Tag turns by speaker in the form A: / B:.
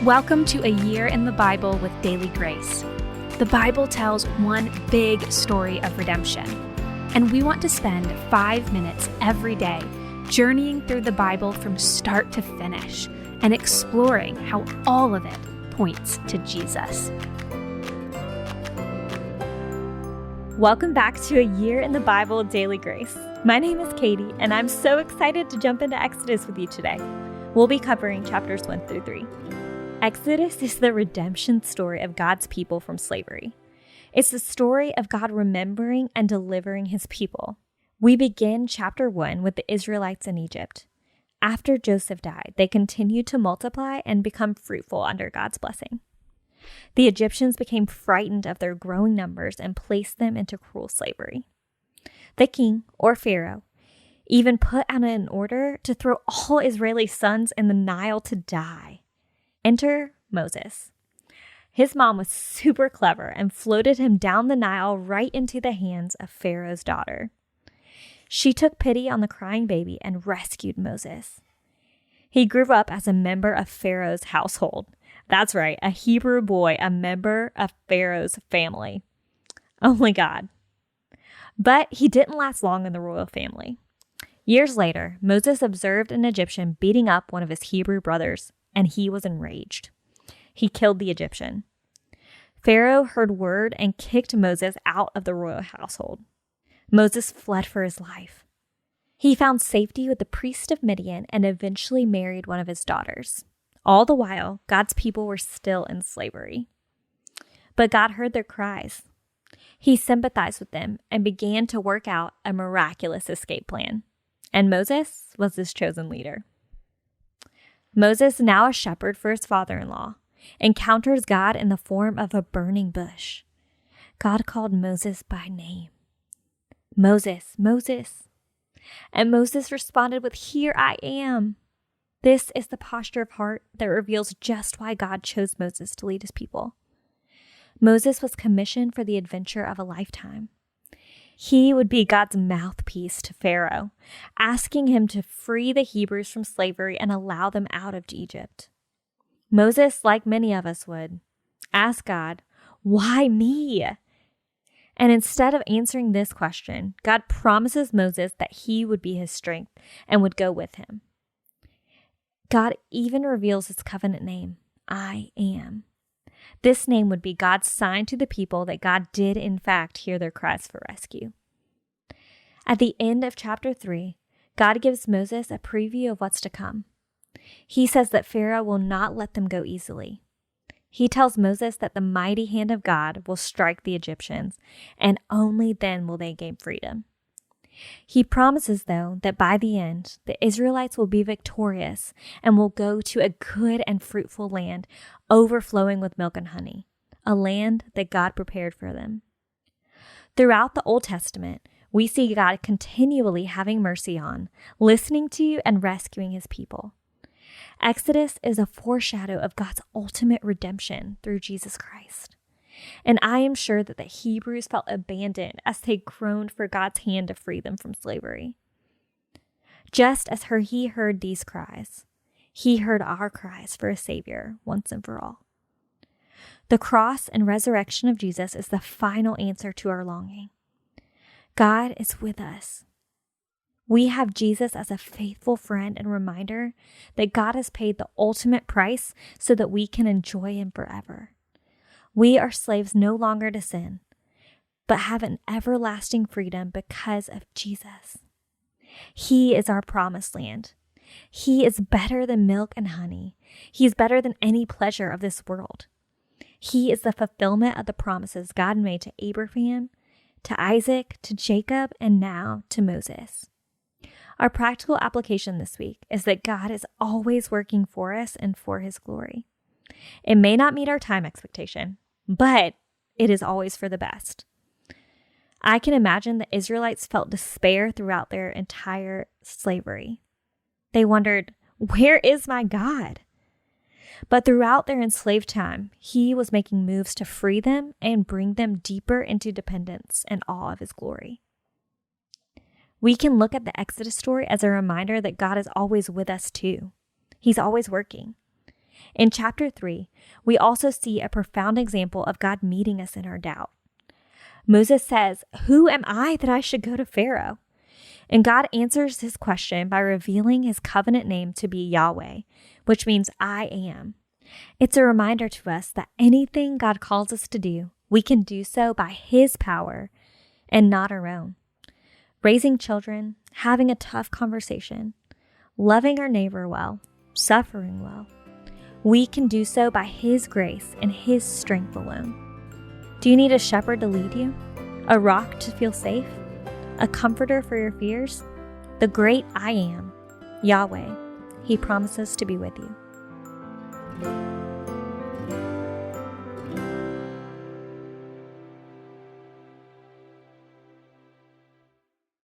A: Welcome to A Year in the Bible with Daily Grace. The Bible tells one big story of redemption, and we want to spend 5 minutes every day journeying through the Bible from start to finish and exploring how all of it points to Jesus.
B: Welcome back to A Year in the Bible with Daily Grace. My name is Katie, and I'm so excited to jump into Exodus with you today. We'll be covering chapters 1 through 3. Exodus is the redemption story of God's people from slavery. It's the story of God remembering and delivering his people. We begin chapter 1 with the Israelites in Egypt. After Joseph died, they continued to multiply and become fruitful under God's blessing. The Egyptians became frightened of their growing numbers and placed them into cruel slavery. The king, or Pharaoh, even put out an order to throw all Israeli sons in the Nile to die. Enter Moses. His mom was super clever and floated him down the Nile right into the hands of Pharaoh's daughter. She took pity on the crying baby and rescued Moses. He grew up as a member of Pharaoh's household. That's right, a Hebrew boy, a member of Pharaoh's family. Only God. But he didn't last long in the royal family. Years later, Moses observed an Egyptian beating up one of his Hebrew brothers, and he was enraged. He killed the Egyptian. Pharaoh heard word and kicked Moses out of the royal household. Moses fled for his life. He found safety with the priest of Midian and eventually married one of his daughters. All the while, God's people were still in slavery. But God heard their cries. He sympathized with them and began to work out a miraculous escape plan. And Moses was his chosen leader. Moses, now a shepherd for his father-in-law, encounters God in the form of a burning bush. God called Moses by name. Moses, Moses. And Moses responded with, "Here I am." This is the posture of heart that reveals just why God chose Moses to lead his people. Moses was commissioned for the adventure of a lifetime. He would be God's mouthpiece to Pharaoh, asking him to free the Hebrews from slavery and allow them out of Egypt. Moses, like many of us would, ask God, "Why me?" And instead of answering this question, God promises Moses that he would be his strength and would go with him. God even reveals his covenant name, I Am. This name would be God's sign to the people that God did in fact hear their cries for rescue. At the end of chapter 3, God gives Moses a preview of what's to come. He says that Pharaoh will not let them go easily. He tells Moses that the mighty hand of God will strike the Egyptians, and only then will they gain freedom. He promises, though, that by the end, the Israelites will be victorious and will go to a good and fruitful land, overflowing with milk and honey, a land that God prepared for them. Throughout the Old Testament, we see God continually having mercy on, listening to, and rescuing his people. Exodus is a foreshadow of God's ultimate redemption through Jesus Christ. And I am sure that the Hebrews felt abandoned as they groaned for God's hand to free them from slavery. Just as he heard these cries, he heard our cries for a Savior once and for all. The cross and resurrection of Jesus is the final answer to our longing. God is with us. We have Jesus as a faithful friend and reminder that God has paid the ultimate price so that we can enjoy him forever. We are slaves no longer to sin, but have an everlasting freedom because of Jesus. He is our promised land. He is better than milk and honey. He is better than any pleasure of this world. He is the fulfillment of the promises God made to Abraham, to Isaac, to Jacob, and now to Moses. Our practical application this week is that God is always working for us and for his glory. It may not meet our time expectation, but it is always for the best. I can imagine the Israelites felt despair throughout their entire slavery. They wondered, where is my God? But throughout their enslaved time, he was making moves to free them and bring them deeper into dependence and awe of his glory. We can look at the Exodus story as a reminder that God is always with us too. He's always working. In chapter 3, we also see a profound example of God meeting us in our doubt. Moses says, "Who am I that I should go to Pharaoh?" And God answers his question by revealing his covenant name to be Yahweh, which means I am. It's a reminder to us that anything God calls us to do, we can do so by his power and not our own. Raising children, having a tough conversation, loving our neighbor well, suffering well, we can do so by his grace and his strength alone. Do you need a shepherd to lead you? A rock to feel safe? A comforter for your fears? The great I am, Yahweh, he promises to be with you.